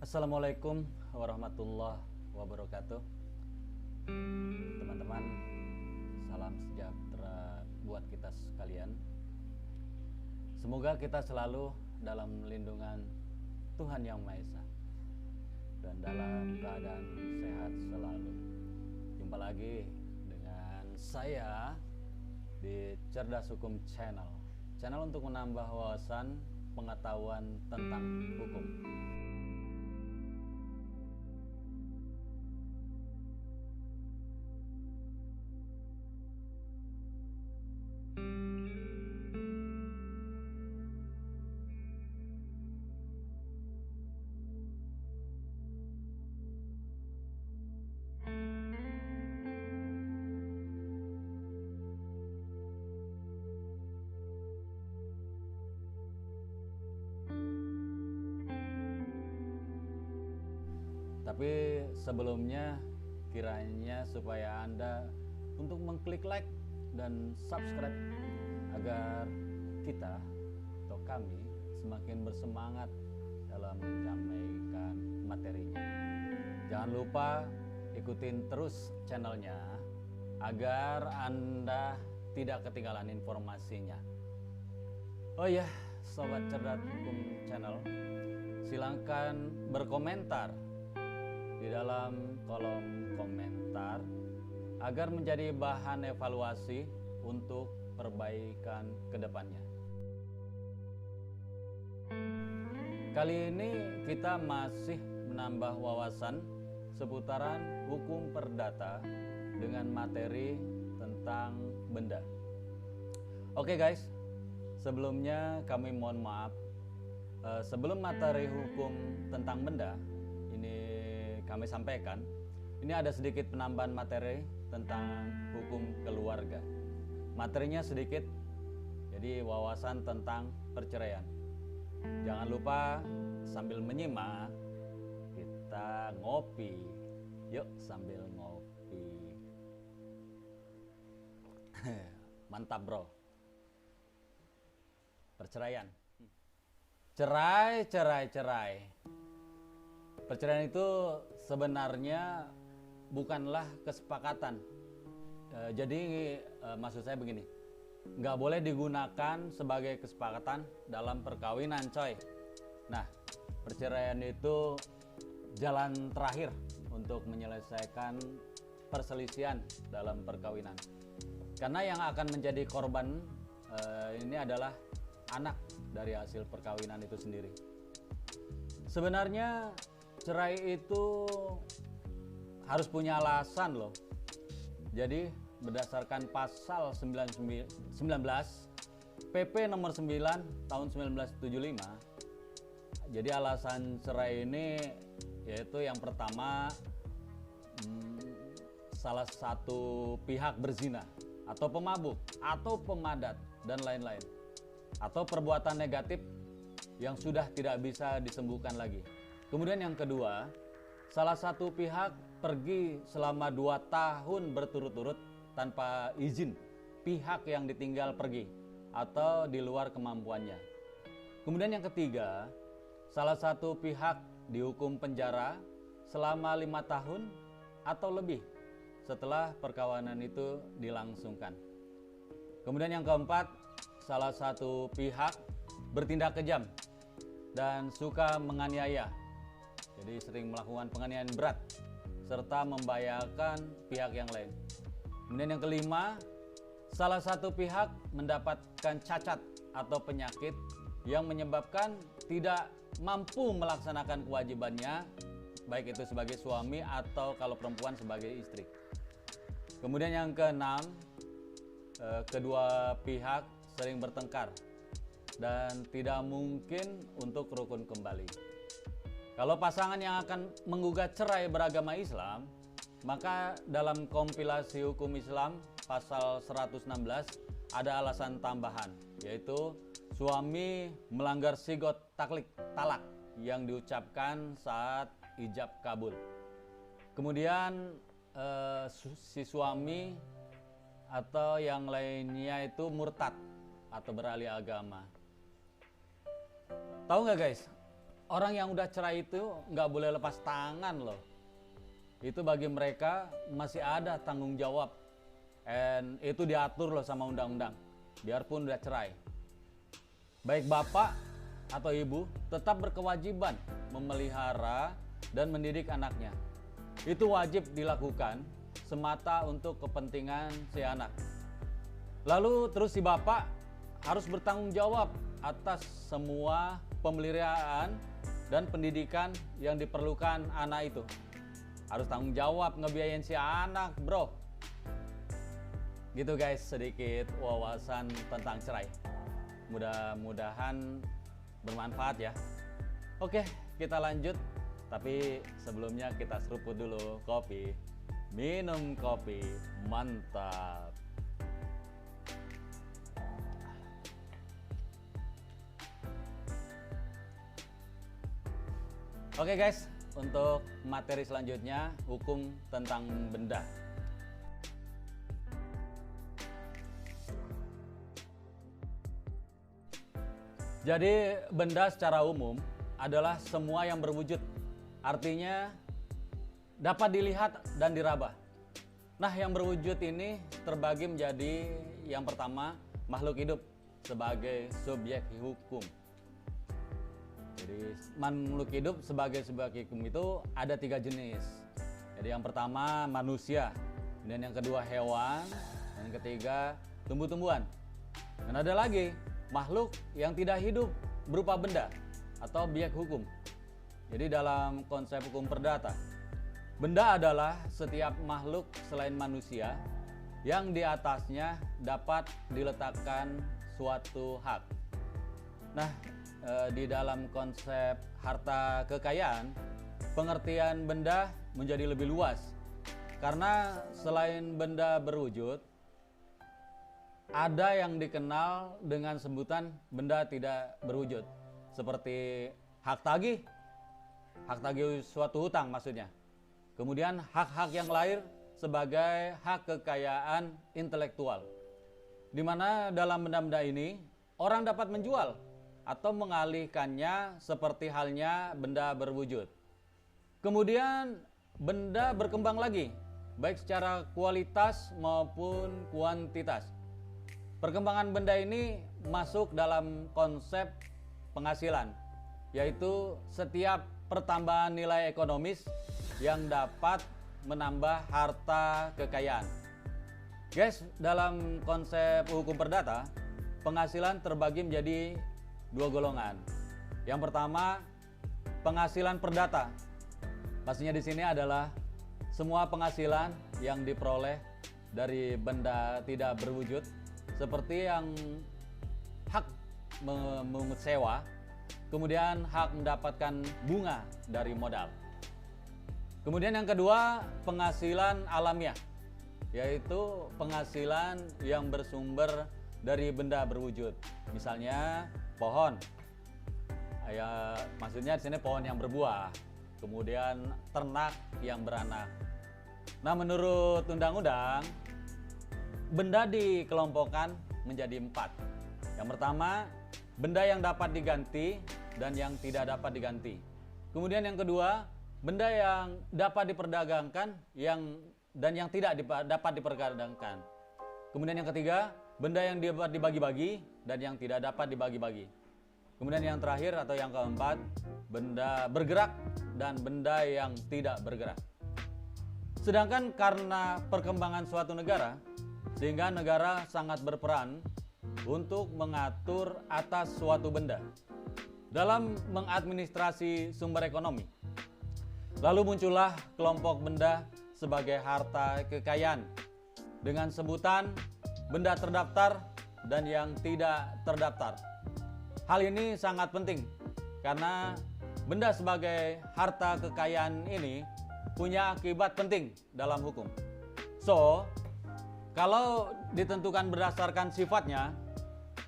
Assalamualaikum warahmatullahi wabarakatuh. Teman-teman, salam sejahtera buat kita sekalian. Semoga kita selalu dalam lindungan Tuhan Yang Maha Esa dan dalam keadaan sehat selalu. Jumpa lagi dengan saya di Cerdas Hukum Channel untuk menambah wawasan pengetahuan tentang hukum. Tapi sebelumnya kiranya supaya Anda untuk mengklik like dan subscribe agar kita atau kami semakin bersemangat dalam menyampaikan materinya. Jangan lupa ikutin terus channelnya agar Anda tidak ketinggalan informasinya. Oh ya, Sobat Cerdas Hukum Channel, silahkan berkomentar di dalam kolom komentar agar menjadi bahan evaluasi untuk perbaikan kedepannya. Kali ini kita masih menambah wawasan seputaran hukum perdata dengan materi tentang benda. Oke guys, sebelumnya kami mohon maaf sebelum materi hukum tentang benda ini kami sampaikan, ini ada sedikit penambahan materi tentang hukum keluarga. Materinya sedikit, jadi wawasan tentang perceraian. Jangan lupa sambil menyimak, kita ngopi. Yuk sambil ngopi. Mantap bro. Perceraian. Cerai. Perceraian itu sebenarnya bukanlah kesepakatan. Jadi maksud saya begini, nggak boleh digunakan sebagai kesepakatan dalam perkawinan coy. Nah, perceraian itu jalan terakhir untuk menyelesaikan perselisihan dalam perkawinan. Karena yang akan menjadi korban ini adalah anak dari hasil perkawinan itu sendiri. Sebenarnya cerai itu harus punya alasan loh. Jadi berdasarkan pasal 19 PP nomor 9 tahun 1975. Jadi alasan cerai ini yaitu yang pertama salah satu pihak berzina atau pemabuk atau pemadat dan lain-lain, atau perbuatan negatif yang sudah tidak bisa disembuhkan lagi. Kemudian yang kedua, salah satu pihak pergi selama 2 tahun berturut-turut tanpa izin pihak yang ditinggal pergi atau di luar kemampuannya. Kemudian yang ketiga, salah satu pihak dihukum penjara selama 5 tahun atau lebih setelah perkawinan itu dilangsungkan. Kemudian yang keempat, salah satu pihak bertindak kejam dan suka menganiaya. Jadi sering melakukan penganiayaan berat serta membahayakan pihak yang lain. Kemudian yang kelima, salah satu pihak mendapatkan cacat atau penyakit yang menyebabkan tidak mampu melaksanakan kewajibannya, baik itu sebagai suami atau kalau perempuan sebagai istri. Kemudian yang keenam, kedua pihak sering bertengkar dan tidak mungkin untuk rukun kembali. Kalau pasangan yang akan menggugat cerai beragama Islam, maka dalam kompilasi hukum Islam pasal 116 ada alasan tambahan, yaitu suami melanggar sigot talak yang diucapkan saat ijab kabul. Kemudian si suami atau yang lainnya itu murtad atau beralih agama. Tahu nggak guys, orang yang udah cerai itu nggak boleh lepas tangan loh. Itu bagi mereka masih ada tanggung jawab. And itu diatur loh sama undang-undang. Biarpun udah cerai. Baik bapak atau ibu tetap berkewajiban memelihara dan mendidik anaknya. Itu wajib dilakukan semata untuk kepentingan si anak. Lalu terus si bapak harus bertanggung jawab atas semua pemeliharaan dan pendidikan yang diperlukan anak itu. Harus tanggung jawab ngebiayain si anak, bro. Gitu guys, sedikit wawasan tentang cerai. Mudah-mudahan bermanfaat ya. Oke, kita lanjut. Tapi sebelumnya kita seruput dulu kopi. Minum kopi, mantap. Oke guys, untuk materi selanjutnya, hukum tentang benda. Jadi benda secara umum adalah semua yang berwujud. Artinya dapat dilihat dan diraba. Nah, yang berwujud ini terbagi menjadi yang pertama, makhluk hidup sebagai subjek hukum. Jadi makhluk hidup sebagai subjek hukum itu ada 3 jenis. Jadi yang pertama manusia, kemudian yang kedua hewan, dan yang ketiga tumbuh-tumbuhan. Dan ada lagi makhluk yang tidak hidup berupa benda atau objek hukum. Jadi dalam konsep hukum perdata, benda adalah setiap makhluk selain manusia yang di atasnya dapat diletakkan suatu hak. Nah, di dalam konsep harta kekayaan, pengertian benda menjadi lebih luas. Karena selain benda berwujud, ada yang dikenal dengan sebutan benda tidak berwujud. Seperti hak tagih suatu hutang maksudnya. Kemudian hak-hak yang lahir sebagai hak kekayaan intelektual. Di mana dalam benda-benda ini orang dapat menjual atau mengalihkannya seperti halnya benda berwujud. Kemudian benda berkembang lagi, baik secara kualitas maupun kuantitas. Perkembangan benda ini masuk dalam konsep penghasilan, yaitu setiap pertambahan nilai ekonomis yang dapat menambah harta kekayaan. Guys, dalam konsep hukum perdata, penghasilan terbagi menjadi 2 golongan. Yang pertama, penghasilan perdata. Pastinya di sini adalah semua penghasilan yang diperoleh dari benda tidak berwujud, seperti yang hak memungut sewa, kemudian hak mendapatkan bunga dari modal. Kemudian yang kedua, penghasilan alamiah, yaitu penghasilan yang bersumber dari benda berwujud. Misalnya pohon, ya maksudnya di sini pohon yang berbuah, kemudian ternak yang beranak. Nah, menurut undang-undang, benda dikelompokkan menjadi 4. Yang pertama, benda yang dapat diganti dan yang tidak dapat diganti. Kemudian yang kedua, benda yang dapat diperdagangkan dan yang tidak dapat diperdagangkan. Kemudian yang ketiga, benda yang dapat dibagi-bagi dan yang tidak dapat dibagi-bagi. Kemudian yang terakhir atau yang keempat, benda bergerak dan benda yang tidak bergerak. Sedangkan karena perkembangan suatu negara, sehingga negara sangat berperan untuk mengatur atas suatu benda dalam mengadministrasi sumber ekonomi. Lalu muncullah kelompok benda sebagai harta kekayaan dengan sebutan benda terdaftar dan yang tidak terdaftar. Hal ini sangat penting karena benda sebagai harta kekayaan ini punya akibat penting dalam hukum. So, kalau ditentukan berdasarkan sifatnya,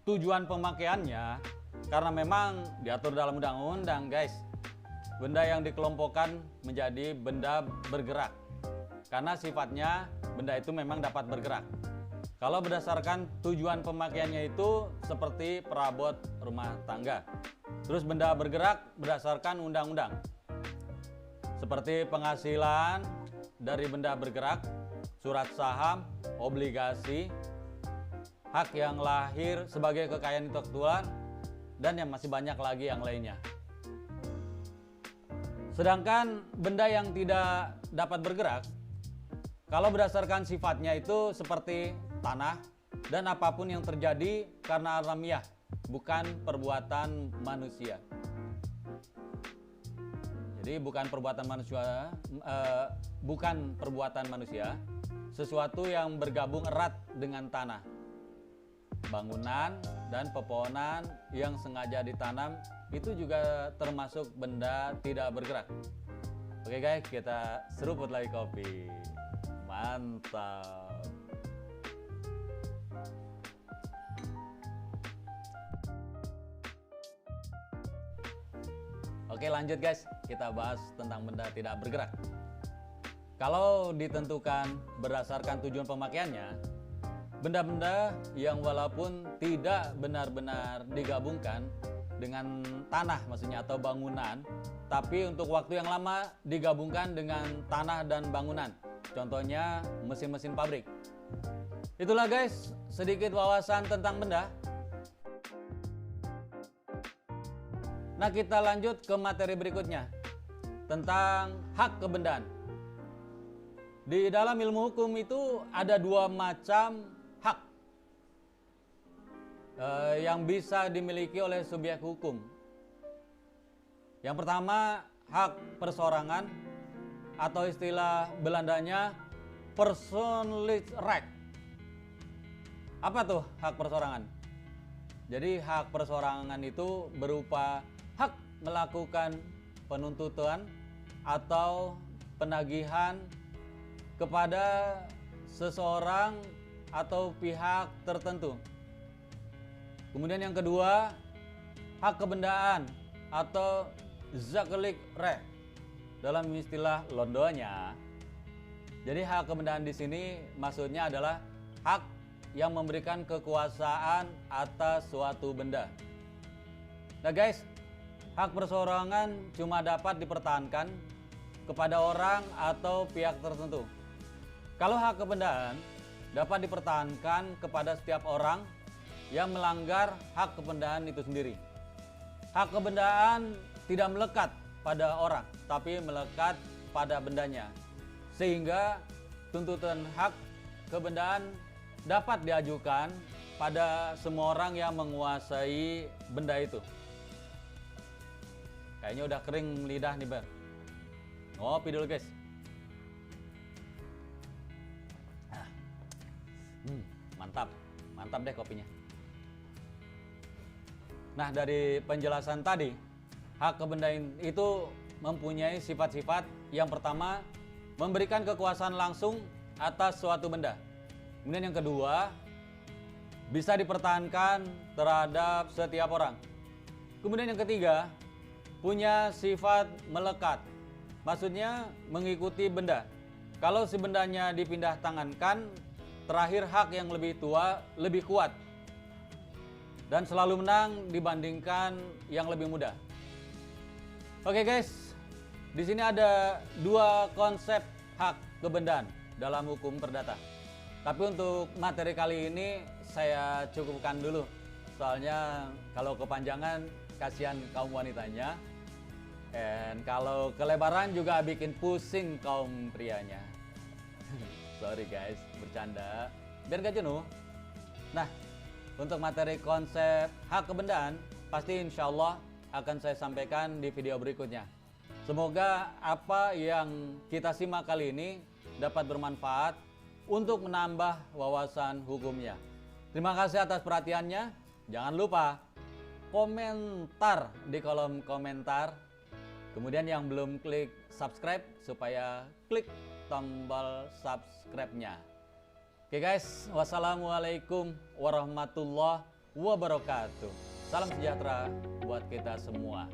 tujuan pemakaiannya, karena memang diatur dalam undang-undang guys, benda yang dikelompokkan menjadi benda bergerak. Karena sifatnya benda itu memang dapat bergerak. Kalau berdasarkan tujuan pemakaiannya itu seperti perabot rumah tangga. Terus benda bergerak berdasarkan undang-undang. Seperti penghasilan dari benda bergerak, surat saham, obligasi, hak yang lahir sebagai kekayaan intelektual, dan yang masih banyak lagi yang lainnya. Sedangkan benda yang tidak dapat bergerak, kalau berdasarkan sifatnya itu seperti tanah dan apapun yang terjadi karena alamiah, bukan perbuatan manusia. Jadi bukan perbuatan manusia, sesuatu yang bergabung erat dengan tanah. Bangunan dan pepohonan yang sengaja ditanam itu juga termasuk benda tidak bergerak. Oke guys, kita seruput lagi kopi. Mantap. Oke, lanjut guys, kita bahas tentang benda tidak bergerak. Kalau ditentukan berdasarkan tujuan pemakaiannya, benda-benda yang walaupun tidak benar-benar digabungkan dengan tanah maksudnya atau bangunan, tapi untuk waktu yang lama digabungkan dengan tanah dan bangunan. Contohnya mesin-mesin pabrik. Itulah guys, sedikit wawasan tentang benda. Nah, kita lanjut ke materi berikutnya tentang hak kebendaan. Di dalam ilmu hukum itu ada dua macam hak yang bisa dimiliki oleh subjek hukum. Yang pertama, hak perseorangan atau istilah Belandanya persoonlijk recht. Apa tuh hak perseorangan? Jadi hak perseorangan itu berupa hak melakukan penuntutan atau penagihan kepada seseorang atau pihak tertentu. Kemudian yang kedua, hak kebendaan atau zakelijk recht dalam istilah Londonya. Jadi hak kebendaan di sini maksudnya adalah hak yang memberikan kekuasaan atas suatu benda. Nah guys, hak perseorangan cuma dapat dipertahankan kepada orang atau pihak tertentu. Kalau hak kebendaan dapat dipertahankan kepada setiap orang yang melanggar hak kebendaan itu sendiri. Hak kebendaan tidak melekat pada orang, tapi melekat pada bendanya. Sehingga tuntutan hak kebendaan dapat diajukan pada semua orang yang menguasai benda itu. Kayaknya udah kering lidah nih Bang. Ngopi dulu guys. Mantap deh kopinya. Nah, dari penjelasan tadi, hak kebendaan itu mempunyai sifat-sifat. Yang pertama, memberikan kekuasaan langsung atas suatu benda. Kemudian yang kedua, bisa dipertahankan terhadap setiap orang. Kemudian yang ketiga, punya sifat melekat. Maksudnya mengikuti benda. Kalau si bendanya dipindah tangankan, terakhir hak yang lebih tua lebih kuat dan selalu menang dibandingkan yang lebih muda. Oke guys, di sini ada dua konsep hak kebendaan dalam hukum perdata. Tapi untuk materi kali ini saya cukupkan dulu. Soalnya kalau kepanjangan kasihan kaum wanitanya. Dan kalau kelebaran juga bikin pusing kaum prianya. Sorry guys, bercanda. Biar gak jenuh. Nah, untuk materi konsep hak kebendaan, pasti insya Allah akan saya sampaikan di video berikutnya. Semoga apa yang kita simak kali ini dapat bermanfaat untuk menambah wawasan hukumnya. Terima kasih atas perhatiannya. Jangan lupa komentar di kolom komentar. Kemudian yang belum klik subscribe supaya klik tombol subscribe-nya. Oke guys, wassalamualaikum warahmatullahi wabarakatuh. Salam sejahtera buat kita semua.